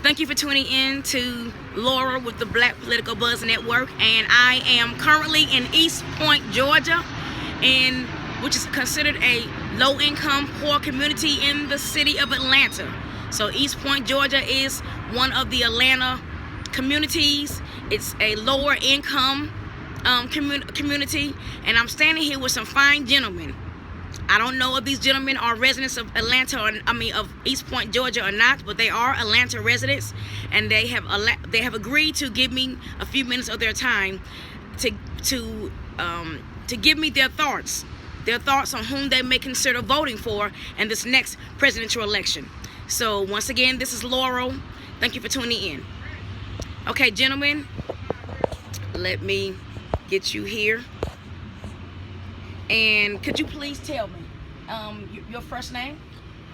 Thank you for tuning in to Laura with the Black Political Buzz Network, and I am currently in East Point, Georgia, which is considered a low-income, poor community in the city of Atlanta. So East Point, Georgia is one of the Atlanta communities. It's a lower-income community, and I'm standing here with some fine gentlemen. I don't know if these gentlemen are residents of Atlanta, of East Point, Georgia or not, but they are Atlanta residents, and they have agreed to give me a few minutes of their time to give me their thoughts on whom they may consider voting for in this next presidential election. So once again, this is Laurel. Thank you for tuning in. Okay, gentlemen, let me get you here. And could you please tell me your first name?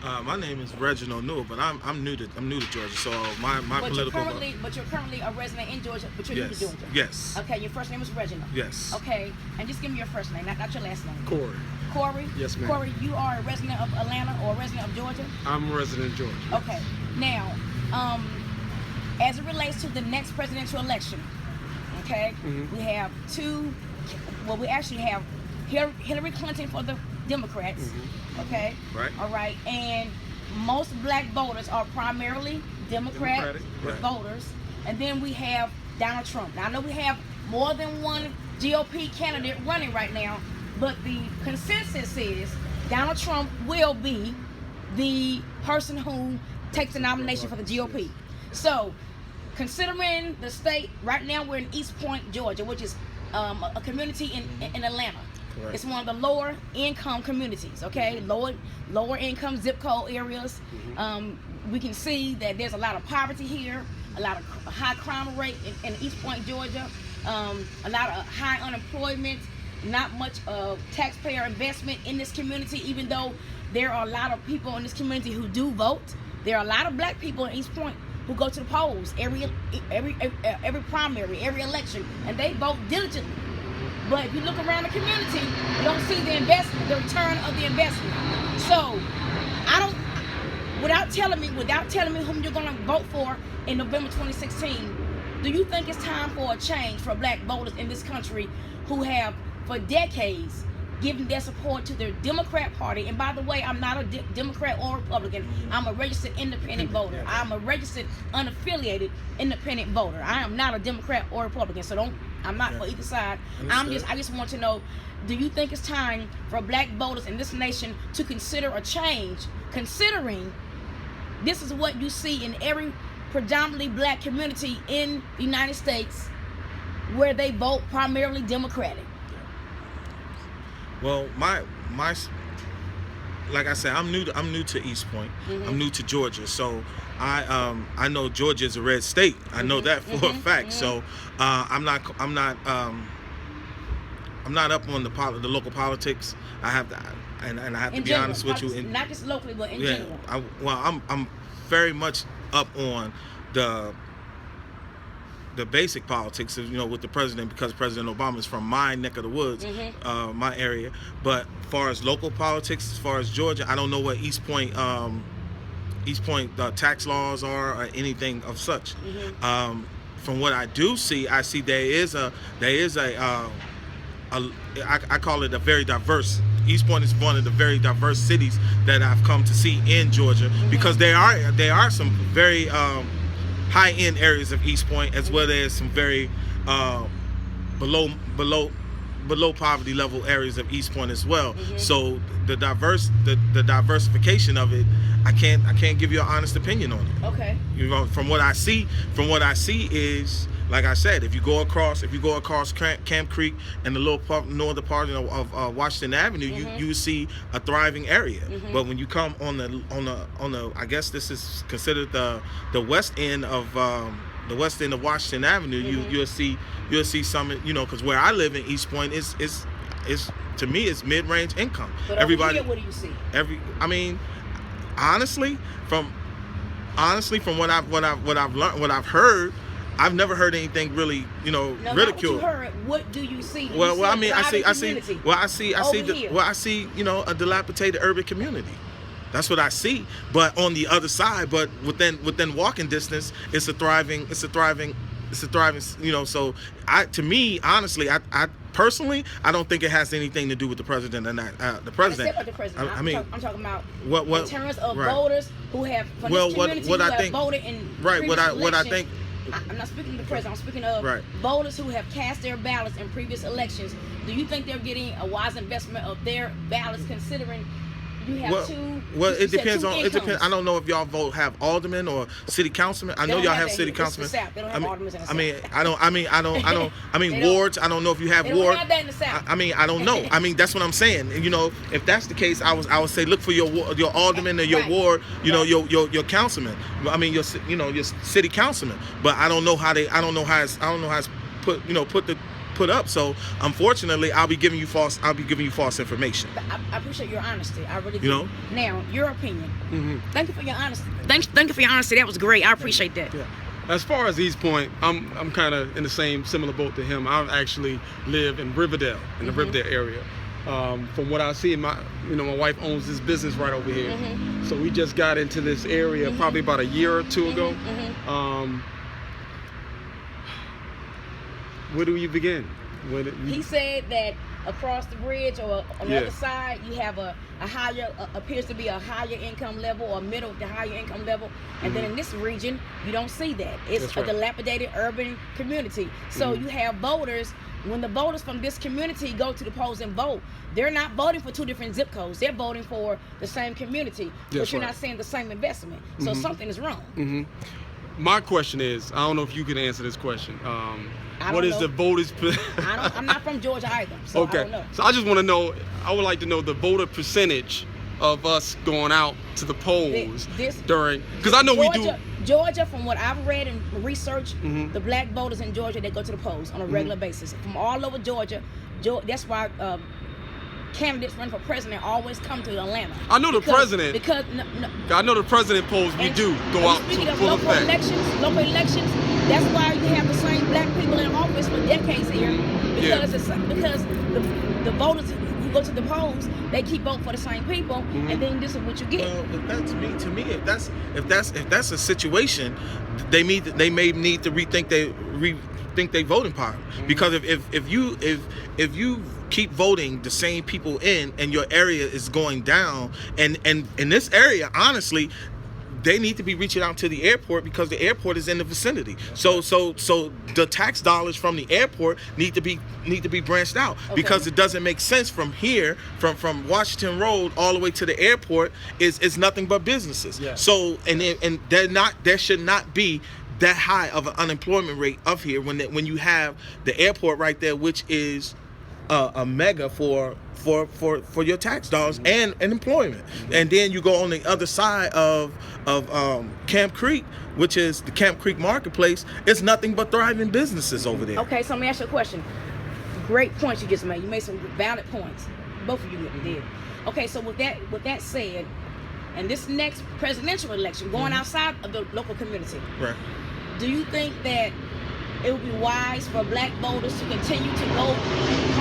My name is Reginald Newell, but I'm new to Georgia, so my political. But you're currently a resident in Georgia, but you're new to Georgia. Yes. Okay, your first name is Reginald. Yes. Okay, and just give me your first name, not your last name. Corey. Corey. Yes, ma'am. Corey, you are a resident of Atlanta or a resident of Georgia? I'm a resident of Georgia. Okay. Now, as it relates to the next presidential election, okay, we have we actually have Hillary Clinton for the Democrats, okay? Right. All right, and most black voters are primarily Democratic voters, and then we have Donald Trump. Now, I know we have more than one GOP candidate running right now, but the consensus is Donald Trump will be the person who takes the nomination for the GOP. So, considering the state, right now we're in East Point, Georgia, which is a community in Atlanta. Correct. It's one of the lower income communities, okay? Lower income zip code areas. We can see that there's a lot of poverty here, a lot of high crime rate in East Point, Georgia, a lot of high unemployment, not much taxpayer investment in this community, even though there are a lot of people in this community who do vote. There are a lot of black people in East Point who go to the polls every primary, every election, and they vote diligently. But if you look around the community, you don't see the investment, the return of the investment. So, without telling me whom you're gonna vote for in November 2016, do you think it's time for a change for black voters in this country who have, for decades, given their support to their Democrat Party? And by the way, I'm not a Democrat or Republican. I'm a registered independent voter. I'm a registered unaffiliated independent voter. I am not a Democrat or Republican, so I'm not for either side. I just want to know, do you think it's time for black voters in this nation to consider a change, considering this is what you see in every predominantly black community in the United States where they vote primarily Democratic? Well, my like I said, I'm new to East Point. I'm new to Georgia, so I know Georgia is a red state. I know that for a fact. So I'm not up on the local politics. I have to, and I have to be honest with you. Not just locally, but in general. I'm very much up on the basic politics, with the president, because President Obama is from my neck of the woods, my area. But as far as local politics, as far as Georgia, I don't know what East Point tax laws are or anything of such. From what I do see, I see there is a I call it a very diverse. East Point is one of the very diverse cities that I've come to see in Georgia, because there are some very high-end areas of East Point, as well as some very below poverty level areas of East Point as well. So the diversification of it, I can't give you an honest opinion on it. Okay. From what I see is, like I said, if you go across Camp Creek and the little northern part of Washington Avenue, you see a thriving area. But when you come on the I guess this is considered the west end of Washington Avenue, you'll see some, because where I live in East Point is to me it's mid-range income. But everybody, over here, what do you see? Honestly, from what I've learned, what I've heard, I've never heard anything really, ridiculed. What do you see? I see a dilapidated urban community. That's what I see. But on the other side, but within walking distance, it's a thriving. So to me, honestly, I personally, I don't think it has anything to do with the president and the president. Except for the president. I'm talking about what in terms of right. voters who have from well, this community what who I have think, voted in right. previous What I elections. think. I'm not speaking of the president. I'm speaking of right. voters who have cast their ballots in previous elections. Do you think they're getting a wise investment of their ballots, considering you have two? Well, it depends on. Incomes. It depends. I don't know if y'all have aldermen or city councilmen. I know y'all have city councilmen. They don't have aldermen in the South. I mean wards. I don't know if you have wards. They don't have that in the South. I don't know. That's what I'm saying. And if that's the case, I would say look for your alderman or your right. ward. Your councilman. Your city councilman. But I don't know how it's put up. So unfortunately, I'll be giving you false information. I appreciate your honesty. I really do. You know. Now, your opinion. Thank you for your honesty. Thank you for your honesty. That was great. I appreciate that. Yeah. As far as his point, I'm kind of in the similar boat to him. I actually live in Riverdale, in the Riverdale area. From what I see, my wife owns this business right over here. So we just got into this area probably about a year or two ago. Where do you begin? He said that across the bridge or on the other side, you have a higher, appears to be a higher income level or middle to higher income level. And then in this region, you don't see that. It's a dilapidated urban community. So you have voters, when the voters from this community go to the polls and vote, they're not voting for two different zip codes. They're voting for the same community. But you're not seeing the same investment. So something is wrong. My question is, I don't know if you can answer this question. What is the voters? I'm not from Georgia either, so I don't know. So I just want to know. I would like to know the voter percentage of us going out to the polls during, because I know we do. Georgia, from what I've read and researched, the black voters in Georgia, they go to the polls on a regular basis from all over Georgia. That's why candidates running for president always come to Atlanta. I know the president. Because I know the president polls. We do go out to full local elections. That's why you have the same black people in office for decades here, because the voters who go to the polls, they keep voting for the same people, and then this is what you get. Well, to me, if that's a situation, they may need to rethink their voting power, because if you keep voting the same people in and your area is going down, and in this area, honestly, they need to be reaching out to the airport, because the airport is in the vicinity. So the tax dollars from the airport need to be branched out, because it doesn't make sense from here, from Washington Road all the way to the airport is nothing but businesses. So and there should not be that high of an unemployment rate up here when you have the airport right there, which is a mega for your tax dollars and employment. And then you go on the other side of Camp Creek, which is the Camp Creek Marketplace. It's nothing but thriving businesses over there. Okay, so let me ask you a question. Great points you just made. You made some valid points. Both of you did. Okay, so with that said, and this next presidential election going outside of the local community, right? Do you think that it would be wise for black voters to continue to vote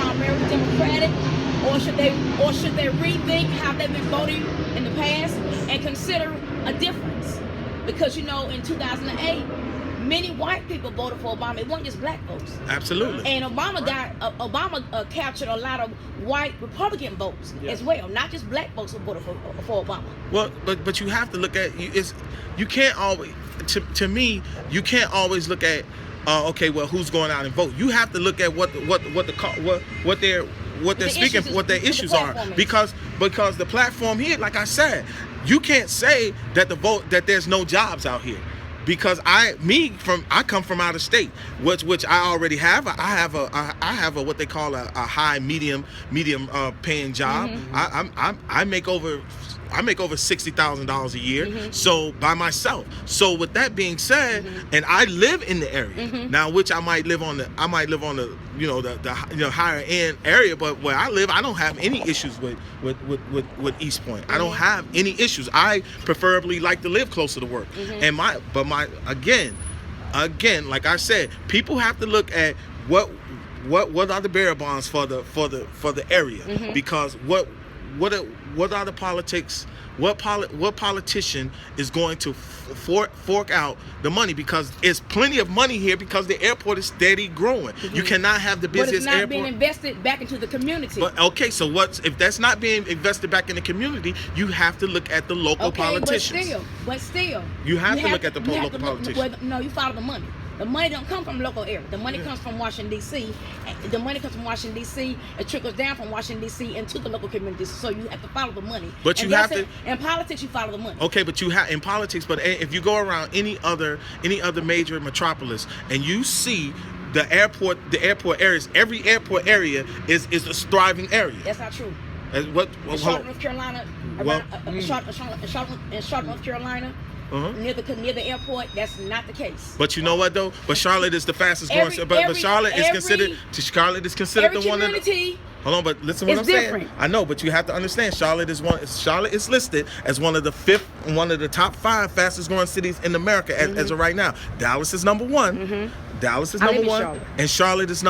primarily Democratic, or should they rethink how they've been voting in the past and consider a difference? Because in 2008, many white people voted for Obama. It wasn't just black votes. Absolutely. And Obama captured a lot of white Republican votes as well, not just black votes who voted for Obama. Well, but you have to look at you can't always, to me, you can't always look at okay, well, who's going out and vote? You have to look at what they're speaking, what their issues are, because the platform here, like I said, you can't say that there's no jobs out here, because I come from out of state, which I already have. I have a what they call a high medium paying job. I make over $60,000 a year, so by myself. So with that being said, and I live in the area now, which I might live on the the higher end area, but where I live, I don't have any issues with East Point. I don't have any issues. I preferably like to live closer to work. And again, like I said, people have to look at what are the bearer bonds for the area, because what are the politics? What politician is going to fork out the money? Because it's plenty of money here because the airport is steady growing. You cannot have the busiest But it's not airport. being invested back into the community. But okay, so if that's not being invested back in the community, you have to look at the local politicians. But still, you have to look at the local politicians. No, you follow the money. The money don't come from local area. The money comes from Washington, D.C. The money comes from Washington, D.C. It trickles down from Washington, D.C. into the local communities. So you have to follow the money. But you have to. In politics, you follow the money. Okay, but you have in politics. But if you go around any other major metropolis and you see the airport areas, every airport area is a thriving area. That's not true. Charlotte, North Carolina, Charlotte, North Carolina. Near the airport, that's not the case. But you know what though? But Charlotte is the fastest growing. But Charlotte is considered the one that. Hold on, but listen what I'm saying. I know, but you have to understand. Charlotte is listed as one of the top 5 fastest growing cities in America as of right now. Dallas is number 1. Dallas is number 1, and Charlotte is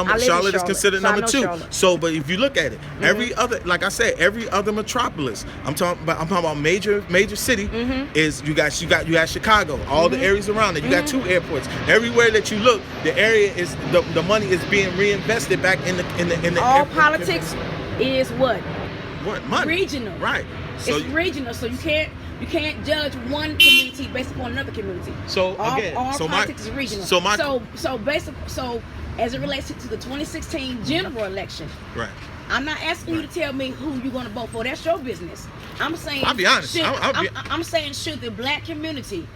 considered number 2. Charlotte. So, but if you look at it, every other, like I said, every other metropolis, I'm talking about major city is you got Chicago, all the areas around it. You got 2 airports. Everywhere that you look, the area is the money is being reinvested back in the all politics is what? What money? Regional. Right. So it's regional, so you can't judge one community based upon another community. So all politics is regional. So as it relates to the 2016 general election, right? I'm not asking you to tell me who you're going to vote for. That's your business. I'm saying. I'll be honest. I'm saying, should the black community,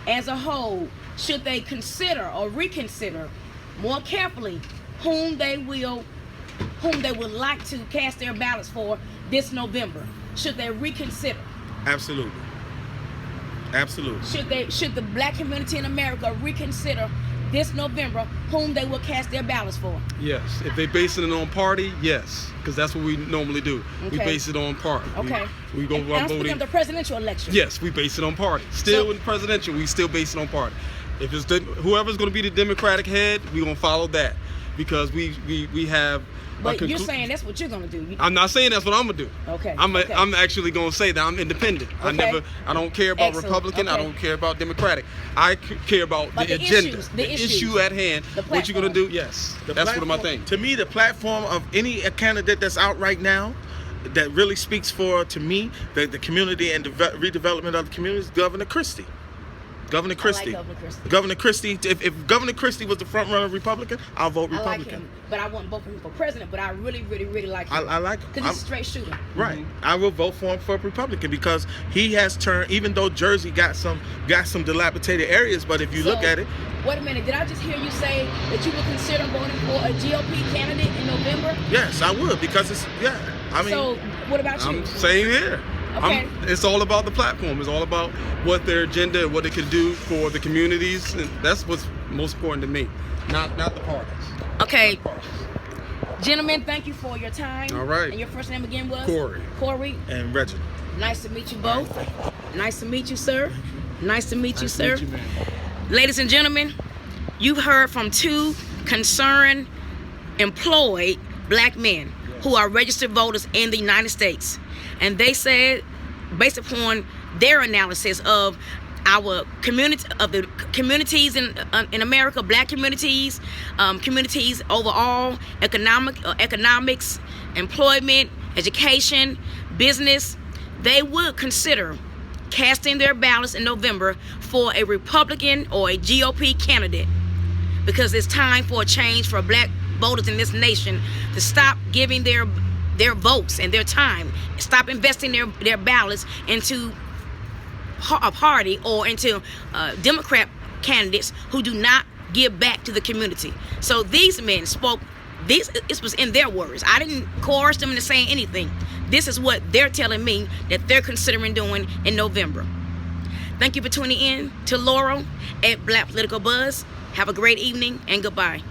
as a whole, should they consider or reconsider more carefully whom they would like to cast their ballots for this November? Should they reconsider? Absolutely. Should the black community in America reconsider this November whom they will cast their ballots for? Yes. If they base it on party, yes, because that's what we normally do. We base it on party. Okay. We go and around I'm speaking voting. of the presidential election. Yes, we base it on party. Still in presidential, we still base it on party. If it's whoever's going to be the Democratic head, we're going to follow that because we have. But you're saying that's what you're gonna do. I'm not saying that's what I'm gonna do. Okay. I'm actually gonna say that I'm independent. Okay. I don't care about Excellent. Republican. Okay. I don't care about Democratic. I care about the agenda, the issue at hand. What you're gonna do? Yes, that's what my thing. To me, the platform of any candidate that's out right now that really speaks for, to me, the community and redevelopment of the community is Governor Christie. Governor Christie. I like Governor Christie. Governor Christie. If Governor Christie was the front runner Republican, I'll vote Republican. I like him, but I wouldn't vote for him for president. But I really like him. I like him because he's a straight shooter. Right. I will vote for him for Republican because he has turned. Even though Jersey got some dilapidated areas, but if you look at it. Wait a minute. Did I just hear you say that you would consider voting for a GOP candidate in November? Yes, I would because it's I mean. So what about you? Same here. Okay. It's all about the platform. It's all about what their agenda and what they can do for the communities, and that's what's most important to me, not the parties. Okay. Gentlemen, thank you for your time. All right. And your first name again was? Corey. And Reginald. Nice to meet you both. Nice to meet you, sir. Nice to meet you, sir. Nice to meet you, man. Ladies and gentlemen, you've heard from 2 concerned, employed black men who are registered voters in the United States. And they said, based upon their analysis of our community, of the communities in America, black communities, communities overall, economics, employment, education, business, they would consider casting their ballots in November for a Republican or a GOP candidate, because it's time for a change for black voters in this nation to stop giving their votes and their time, stop investing their ballots into a party or into Democrat candidates who do not give back to the community. So these men spoke, this was in their words. I didn't coerce them into saying anything. This is what they're telling me that they're considering doing in November. Thank you for tuning in to Laurel at Black Political Buzz. Have a great evening and goodbye.